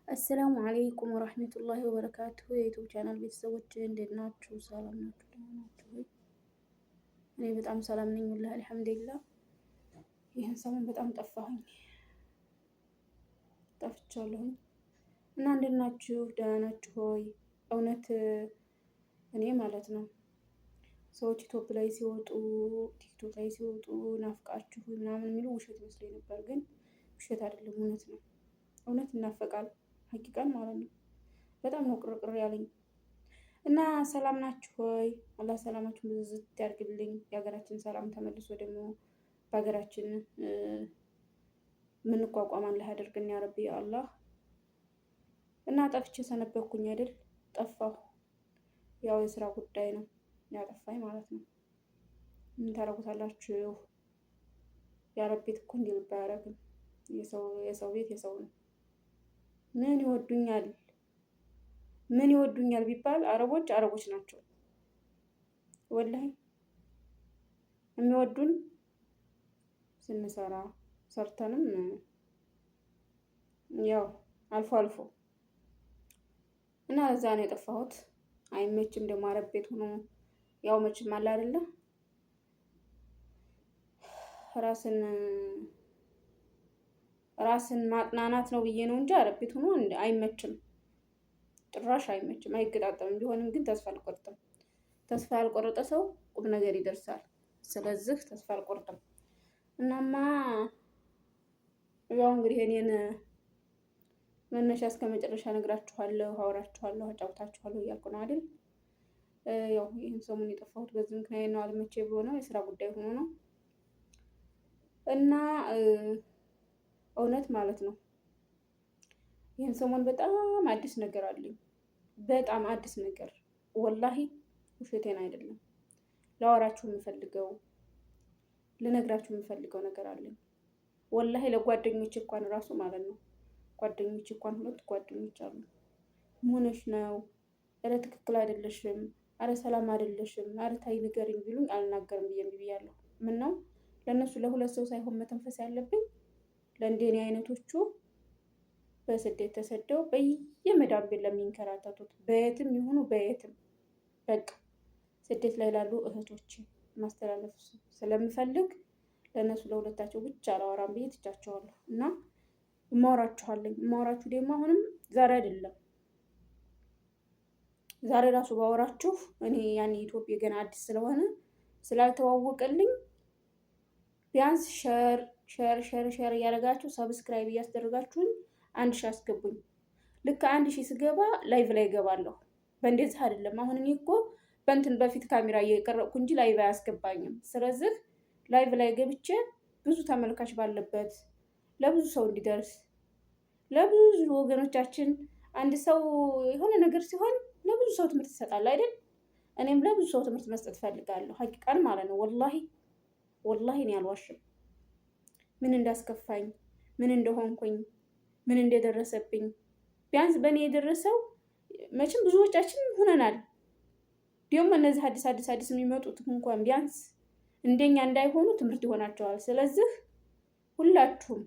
አሰላሙ አለይኩም ወራህመቱላሂ ወበረካቱሁ የዩቲዩብ ቻናል ቤተሰቦች እንዴት ናችሁ? ሰላም ናችሁ? ደህና ናችሁ ወይ? እኔ በጣም ሰላም ነኝ ወላሂ አልሐምዱሊላህ። ይህን ሰሞን በጣም ጠፍቻለሁኝ እና እንዴት ናችሁ? ደህና ናችሁ ሆይ? እውነት እኔ ማለት ነው ሰዎች ዩቲዩብ ላይ ሲወጡ ቲክቶክ ላይ ሲወጡ ናፍቃችሁ ምናምን የሚሉ ውሸት መስሎኝ ነበር፣ ግን ውሸት አይደለም፣ እውነት ነው። እውነት ይናፈቃል ሀቂቃን ማለት ነው። በጣም ነው ቅርቅር ያለኝ እና ሰላም ናችሁ ሆይ? አላህ ሰላማችሁን ብዝት ያድርግልኝ። የሀገራችን ሰላም ተመልሶ ደግሞ በሀገራችን ምንቋቋም አላህ ያደርግን ያ ረቢ ያ አላህ። እና ጠፍቼ ሰነበኩኝ አይደል? ጠፋሁ። ያው የስራ ጉዳይ ነው ያጠፋኝ ማለት ነው። ምን ታረጉታላችሁ? ያ ረቢ እኮ እንዲህ ልብ አያደርግም። የሰው ቤት የሰው ነው። ምን ይወዱኛል ቢባል አረቦች ናቸው ወላሂ የሚወዱን ስንሰራ ሰርተንም ያው አልፎ አልፎ እና ለዛ ነው የጠፋሁት። አይመችም ደግሞ አረብ ቤት ሆኖ ያው መችም አለ አይደለ ራስን ማጥናናት ነው ብዬ ነው እንጂ አረብ ቤት ሆኖ አይመችም፣ ጭራሽ አይመችም፣ አይገጣጠምም። ቢሆንም ግን ተስፋ አልቆርጥም። ተስፋ ያልቆረጠ ሰው ቁም ነገር ይደርሳል። ስለዚህ ተስፋ አልቆርጥም። እናማ ያው እንግዲህ እኔን መነሻ እስከ መጨረሻ ነግራችኋለሁ፣ አወራችኋለሁ፣ አጫውታችኋለሁ እያልኩ ነው አይደል? ያው ይህን ሰሞን የጠፋሁት በዚህ ምክንያት ነው። አልመቼ ብሎ ነው፣ የስራ ጉዳይ ሆኖ ነው እና እውነት ማለት ነው ይህን ሰሞን በጣም አዲስ ነገር አለኝ። በጣም አዲስ ነገር ወላሂ፣ ውሸቴን አይደለም። ላወራችሁ የምፈልገው ልነግራችሁ የምፈልገው ነገር አለኝ ወላሂ። ለጓደኞች እንኳን ራሱ ማለት ነው ጓደኞች እንኳን 2 ጓደኞች አሉ። ሆነሽ ነው? ኧረ ትክክል አይደለሽም፣ አረ ሰላም አይደለሽም፣ አረ ታይ ንገሪኝ ቢሉኝ አልናገርም ብያለሁ። ምን ነው ለእነሱ ለ2 ሰው ሳይሆን መተንፈስ ያለብኝ ለእንደኔ አይነቶቹ በስደት ተሰደው በየመዳም ቤት ለሚንከራተቱት በየትም ይሁኑ በየትም በቃ ስደት ላይ ላሉ እህቶች ማስተላለፍ ስለምፈልግ ለእነሱ ለ2ታቸው ብቻ አላወራም ብዬ ትቻቸዋለሁ። እና እማወራችሁ ደግሞ አሁንም ዛሬ አይደለም። ዛሬ ራሱ ባወራችሁ እኔ ያኔ ኢትዮጵያ ገና አዲስ ስለሆነ ስላልተዋወቀልኝ ቢያንስ ሸር እያደረጋችሁ ሰብስክራይብ እያስደረጋችሁኝ 1000 አስገቡኝ። ልክ 1000 ስገባ ላይቭ ላይ እገባለሁ። በእንደዚህ አይደለም። አሁን እኔ እኮ በእንትን በፊት ካሜራ እየቀረጥኩ እንጂ ላይቭ አያስገባኝም። ስለዚህ ላይቭ ላይ ገብቼ ብዙ ተመልካች ባለበት ለብዙ ሰው እንዲደርስ ለብዙ ወገኖቻችን አንድ ሰው የሆነ ነገር ሲሆን ለብዙ ሰው ትምህርት ይሰጣል አይደል? እኔም ለብዙ ሰው ትምህርት መስጠት ፈልጋለሁ። ሀቂቃን ማለት ነው ወላሂ እኔ አልዋሽም። ምን እንዳስከፋኝ፣ ምን እንደሆንኩኝ፣ ምን እንደደረሰብኝ ቢያንስ በእኔ የደረሰው መቼም ብዙዎቻችን ሆነናል። ደግሞ እነዚህ አዲስ የሚመጡት እንኳን ቢያንስ እንደኛ እንዳይሆኑ ትምህርት ይሆናቸዋል። ስለዚህ ሁላችሁም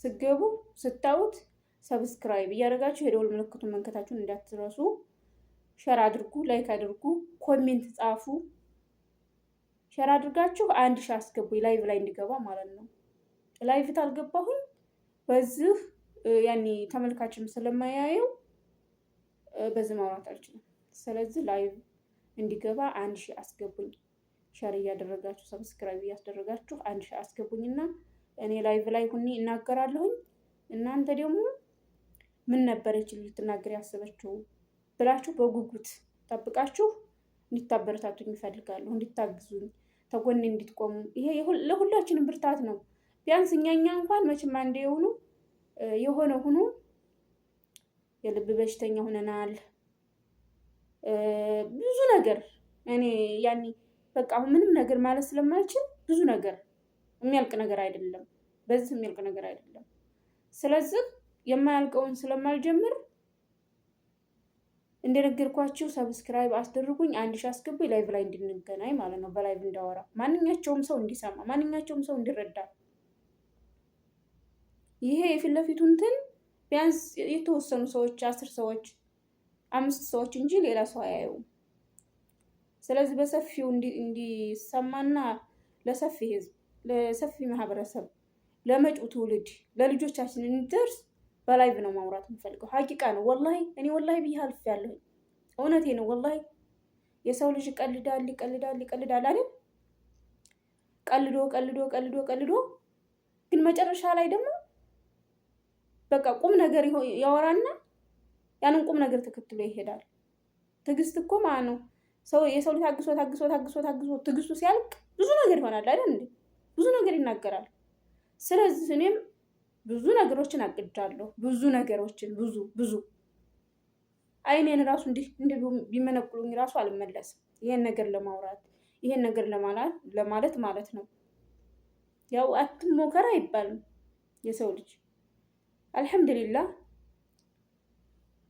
ስገቡ ስታዩት ሰብስክራይብ እያደረጋችሁ የደወል ምልክቱን መንከታችሁን እንዳትረሱ። ሸር አድርጉ፣ ላይክ አድርጉ፣ ኮሜንት ጻፉ። ሸር አድርጋችሁ 1000 አስገቡኝ ላይቭ ላይ እንዲገባ ማለት ነው። ላይቭ ታልገባሁኝ በዚህ ያኔ ተመልካችም ስለማያየው በዚህ ማውራት አልችልም። ስለዚህ ላይቭ እንዲገባ 1000 አስገቡኝ። ሸር እያደረጋችሁ ሰብስክራይብ እያስደረጋችሁ 1000 አስገቡኝና እኔ ላይቭ ላይ ሁኜ እናገራለሁኝ። እናንተ ደግሞ ምን ነበረች ልትናገር ያሰበችው ብላችሁ በጉጉት ጠብቃችሁ እንድታበረታቱኝ እፈልጋለሁ። እንድታግዙኝ፣ ተጎኔ እንድትቆሙ። ይሄ ለሁላችንም ብርታት ነው። ቢያንስ እኛ እንኳን መቼም አንዴ የሆነ ሆኖ የልብ በሽተኛ ሆነናል። ብዙ ነገር እኔ ያኔ በቃ አሁን ምንም ነገር ማለት ስለማልችል ብዙ ነገር የሚያልቅ ነገር አይደለም። በዚህ የሚያልቅ ነገር አይደለም። ስለዚህ የማያልቀውን ስለማልጀምር እንደነገርኳችሁ ሰብስክራይብ አስደርጉኝ፣ 1000 አስገቡኝ፣ ላይቭ ላይ እንድንገናኝ ማለት ነው። በላይቭ እንዳወራ ማንኛቸውም ሰው እንዲሰማ፣ ማንኛቸውም ሰው እንዲረዳ። ይሄ የፊት ለፊቱ እንትን ቢያንስ የተወሰኑ ሰዎች 10 ሰዎች 5 ሰዎች እንጂ ሌላ ሰው አያዩም። ስለዚህ በሰፊው እንዲሰማና ለሰፊ ህዝብ ለሰፊ ማህበረሰብ ለመጪው ትውልድ ለልጆቻችን እንዲደርስ በላይቭ ነው ማውራት የምፈልገው። ሀቂቃ ነው ወላሂ። እኔ ወላሂ ብዬ አልፌያለሁ። እውነቴ ነው ወላሂ። የሰው ልጅ ይቀልዳል አይደል? ቀልዶ ግን መጨረሻ ላይ ደግሞ በቃ ቁም ነገር ያወራና ያንን ቁም ነገር ተከትሎ ይሄዳል። ትዕግስት እኮ ማለት ነው የሰው ልጅ ታግሶ ትዕግስቱ ሲያልቅ ብዙ ነገር ይሆናል አይደል እንዴ? ብዙ ነገር ይናገራል። ስለዚህ እኔም ብዙ ነገሮችን አቅጃለሁ። ብዙ ነገሮችን ብዙ አይኔን ራሱ እንዲህ ቢመነቅሉኝ ራሱ አልመለስም። ይሄን ነገር ለማውራት ይሄን ነገር ለማለት ማለት ነው። ያው አትሞከር አይባልም የሰው ልጅ። አልሐምዱሊላህ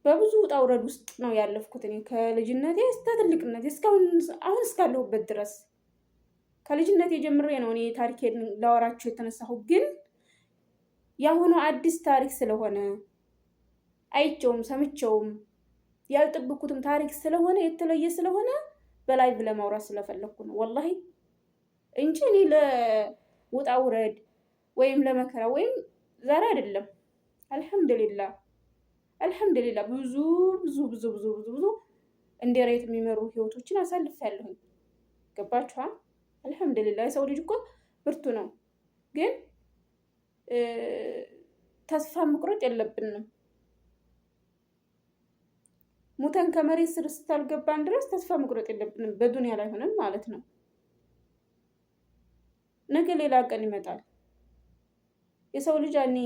በብዙ ውጣ ውረድ ውስጥ ነው ያለፍኩት እኔ ከልጅነቴ እስከ ትልቅነቴ አሁን እስካለሁበት ድረስ። ከልጅነቴ ጀምሬ ነው እኔ ታሪኬን ላወራችሁ የተነሳሁ። ግን ያሁኑ አዲስ ታሪክ ስለሆነ አይቼውም ሰምቼውም ያልጠበኩትም ታሪክ ስለሆነ የተለየ ስለሆነ በላይቭ ለማውራት ስለፈለኩ ነው ወላሂ እንጂ እኔ ለውጣ ውረድ ወይም ለመከራ ወይም ዛሬ አይደለም። አልሐምዱሊላህ ብዙ እንደ ሬት የሚመሩ ህይወቶችን አሳልፌያለሁኝ። ገባችኋ? አልሐምዱሊላህ የሰው ልጅ እኮ ብርቱ ነው። ግን ተስፋ መቁረጥ የለብንም። ሙተን ከመሬት ስር እስካልገባን ድረስ ተስፋ መቁረጥ የለብንም። በዱንያ ላይ ሆነን ማለት ነው። ነገ ሌላ ቀን ይመጣል። የሰው ልጅ ያኔ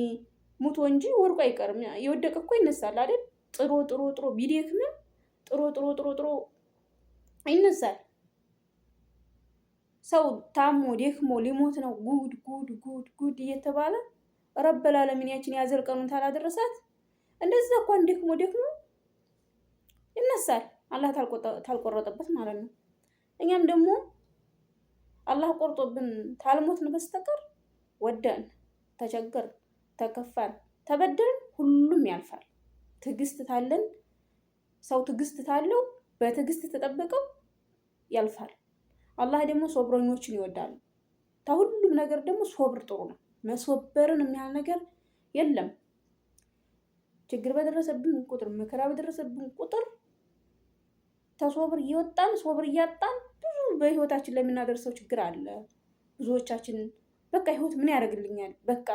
ሙቶ እንጂ ወርቁ አይቀርም። የወደቀ እኮ ይነሳል አይደል? ጥሮ ቢደክምም ጥሮ ይነሳል። ሰው ታሞ ደክሞ ሊሞት ነው ጉድ እየተባለ ረበል ዓለሚን ያችን ያዘል ቀኑን ታላደረሳት እንደዛ እንኳን ደክሞ ይነሳል። አላህ ታልቆረጠበት ማለት ነው። እኛም ደግሞ አላህ ቆርጦብን ታልሞትን በስተቀር ወደን ተቸገር ተከፋን ተበደልን ሁሉም ያልፋል። ትዕግስት ታለን ሰው ትዕግስት ታለው በትዕግስት ተጠብቀው ያልፋል። አላህ ደግሞ ሶብረኞችን ይወዳል። ከሁሉም ነገር ደግሞ ሶብር ጥሩ ነው። መስወበርን የሚያህል ነገር የለም። ችግር በደረሰብን ቁጥር መከራ በደረሰብን ቁጥር ተሶብር እየወጣን ሶብር እያጣን ብዙ በህይወታችን ላይ የምናደርሰው ችግር አለ። ብዙዎቻችን በቃ ህይወት ምን ያደርግልኛል፣ በቃ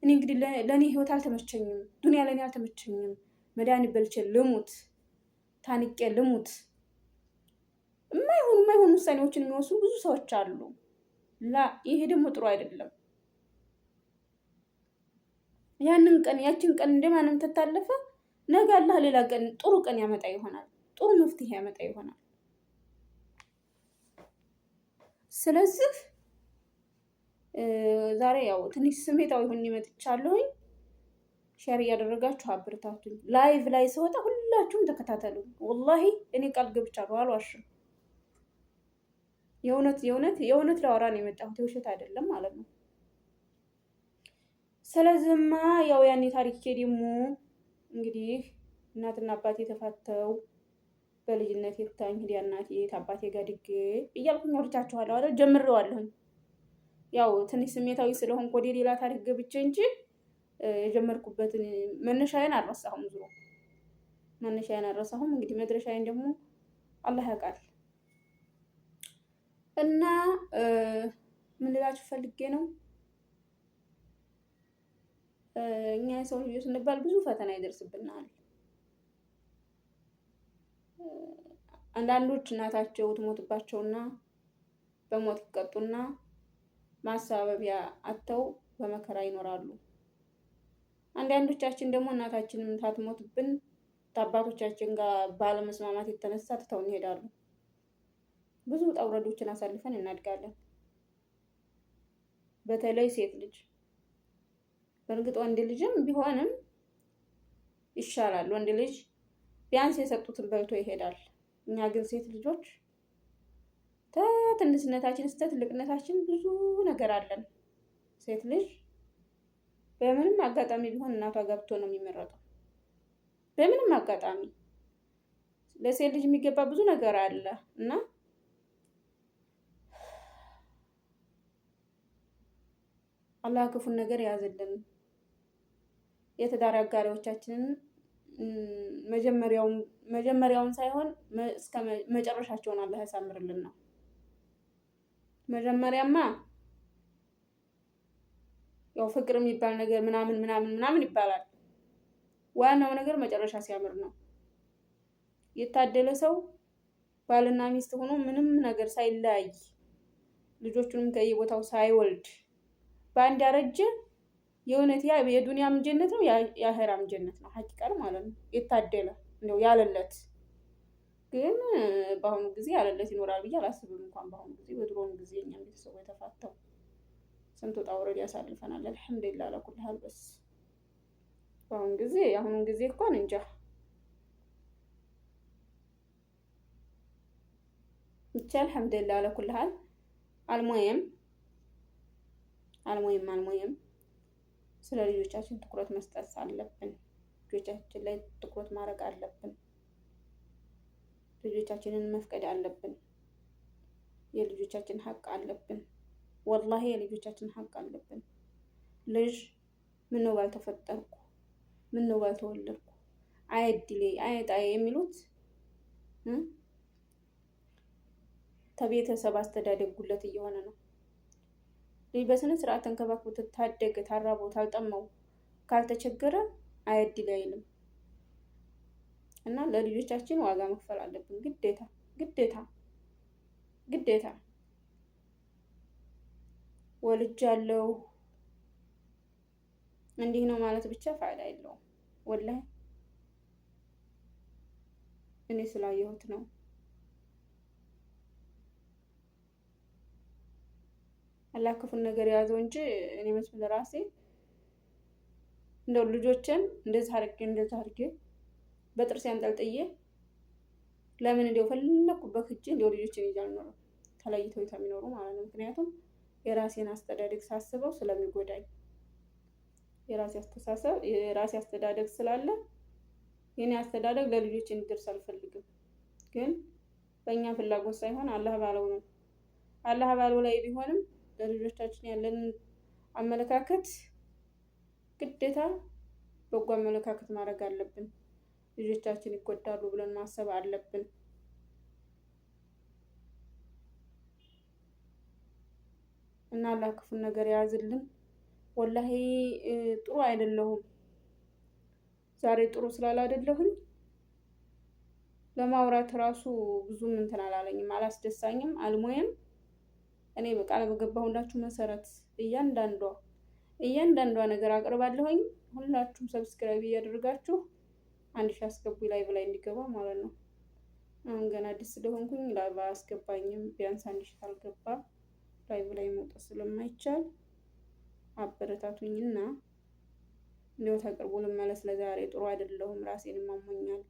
እኔ እንግዲህ ለእኔ ህይወት አልተመቸኝም፣ ዱንያ ለእኔ አልተመቸኝም፣ መድኃኒት በልቼ ልሙት፣ ታንቄ ልሙት፣ የማይሆኑ ውሳኔዎችን የሚወስኑ ብዙ ሰዎች አሉ። ይሄ ደግሞ ጥሩ አይደለም። ያችን ቀን እንደማንም ተታለፈ ነገ አላህ ሌላ ቀን ጥሩ ቀን ያመጣ ይሆናል። ጥሩ መፍትሄ ያመጣ ይሆናል። ስለዚህ ዛሬ ያው ትንሽ ስሜታዊ ሆኜ መጥቻለሁኝ። ሼር እያደረጋችሁ አብርታቱኝ። ላይቭ ላይ ስወጣ ሁላችሁም ተከታተሉ። ወላሂ እኔ ቃል ገብቻለሁ፣ አልዋሽም። የእውነት ላወራ ነው የመጣሁት፣ የውሸት አይደለም ማለት ነው። ስለዚህማ ያው ያኔ ታሪኬ ደግሞ እንግዲህ እናትና አባቴ ተፋተው በልጅነት የታኝ ሂዲያ እናቴ አባቴ ጋር ድጌ እያልኩኝ አውርቻችኋለሁ አይደል? ጀምሬዋለሁኝ። ያው ትንሽ ስሜታዊ ስለሆንኩ ወደ ሌላ ታሪክ ገብቼ እንጂ የጀመርኩበትን መነሻዬን አልረሳሁም። መነሻዬን አልረሳሁም። እንግዲህ መድረሻዬን ደግሞ አላህ ያውቃል። እና ምን ልላችሁ ፈልጌ ነው፣ እኛ የሰው ልጆች ስንባል ብዙ ፈተና ይደርስብናል። አንዳንዶች እናታቸው ትሞትባቸውና በሞት ይቀጡና ማሳበቢያ አጥተው በመከራ ይኖራሉ። አንዳንዶቻችን ደግሞ እናታችንም ታትሞትብን ከአባቶቻችን ጋር ባለመስማማት የተነሳ ትተውን ይሄዳሉ። ብዙ ውጣ ውረዶችን አሳልፈን እናድጋለን። በተለይ ሴት ልጅ፣ በእርግጥ ወንድ ልጅም ቢሆንም ይሻላል። ወንድ ልጅ ቢያንስ የሰጡትን በልቶ ይሄዳል። እኛ ግን ሴት ልጆች ከትንሽነታችን እስከ ትልቅነታችን ብዙ ነገር አለን። ሴት ልጅ በምንም አጋጣሚ ቢሆን እናቷ ገብቶ ነው የሚመረጠው። በምንም አጋጣሚ ለሴት ልጅ የሚገባ ብዙ ነገር አለ እና አላህ ክፉን ነገር ያዝልን። የትዳር አጋሪዎቻችንን መጀመሪያውን ሳይሆን እስከ መጨረሻቸውን አላህ ያሳምርልን ነው። መጀመሪያማ ያው ፍቅር የሚባል ነገር ምናምን ይባላል። ዋናው ነገር መጨረሻ ሲያምር ነው። የታደለ ሰው ባልና ሚስት ሆኖ ምንም ነገር ሳይለያይ ልጆቹንም ከየቦታው ሳይወልድ በአንድ ያረጀ የእውነት ያ የዱንያም ጀነት ነው የአኺራም ጀነት ነው። ሐቂቃል ማለት ነው። የታደለ እንደው ያለለት ግን በአሁኑ ጊዜ ያለለት ይኖራል ብዬ አላስብም። እንኳን በአሁኑ ጊዜ በድሮም ጊዜ እኛም ቤተሰቡ የተፋተው ስንት ውጣ ውረድ ያሳልፈናል። አልሐምዱሊላህ አለኩል ሀል በስ የአሁኑን ጊዜ እንኳን እንጃ ብቻ አልሐምዱሊላህ አለኩል ሀል አልሙሂም ስለ ልጆቻችን ትኩረት መስጠት አለብን። ልጆቻችን ላይ ትኩረት ማድረግ አለብን። ልጆቻችንን መፍቀድ አለብን። የልጆቻችን ሀቅ አለብን። ወላሂ የልጆቻችን ሀቅ አለብን። ልጅ ምነው ባልተፈጠርኩ፣ ምነው ባልተወለድኩ፣ አየድሌ አየጣዬ የሚሉት ከቤተሰብ አስተዳደግ ጉለት እየሆነ ነው። ልጅ በስነ ስርዓት ተንከባክቦ ታደገ፣ ታራበው፣ ታልጠማው፣ ካልተቸገረ አየድሌ አይልም እና ለልጆቻችን ዋጋ መክፈል አለብን። ግዴታ ወልጃለሁ እንዲህ ነው ማለት ብቻ ፋይዳ የለውም። ወላሂ እኔ ስላየሁት ነው። አላህ ክፉን ነገር የያዘው እንጂ እኔ መስሎኝ ለራሴ እንደው ልጆችን እንደዛ አድርጌ በጥርሴ አንጠልጥዬ ለምን እንደው ፈለኩበት ሂጄ እንደው ልጆችን ይዤ አልኖርም፣ ተለይተው የሚኖሩ ማለት ነው። ምክንያቱም የራሴን አስተዳደግ ሳስበው ስለሚጎዳኝ የራሴ አስተዳደግ ስላለ የኔ አስተዳደግ ለልጆች እንዲደርስ አልፈልግም። ግን በእኛ ፍላጎት ሳይሆን አላህ ባለው ነው። አላህ ባለው ላይ ቢሆንም ለልጆቻችን ያለን አመለካከት ግዴታ በጎ አመለካከት ማድረግ አለብን። ልጆቻችን ይጎዳሉ ብለን ማሰብ አለብን። እና አላህ ክፉን ነገር የያዝልን። ወላሂ ጥሩ አይደለሁም። ዛሬ ጥሩ ስላላደለሁኝ ለማውራት ራሱ ብዙም እንትን አላለኝም፣ አላስደሳኝም። አልሙሂም እኔ በቃል በገባሁላችሁ መሰረት እያንዳንዷ ነገር አቅርባለሁኝ። ሁላችሁም ሰብስክራይብ እያደረጋችሁ 1000 አስገቡ ላይቭ ላይ እንዲገባ ማለት ነው። አሁን ገና አዲስ ስለሆንኩኝ ላይቭ አያስገባኝም። ቢያንስ 1000 ካልገባ ላይቭ ላይ መውጣት ስለማይቻል አበረታቱኝና ሊወት አቅርቡ ልመለስ። ለዛሬ ጥሩ አይደለሁም። ራሴንም አሞኛል፣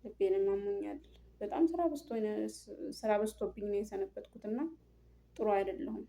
ልቤንም አሞኛል። በጣም ስራ በዝቶብኝ ነው የሰነበትኩትና ጥሩ አይደለሁም።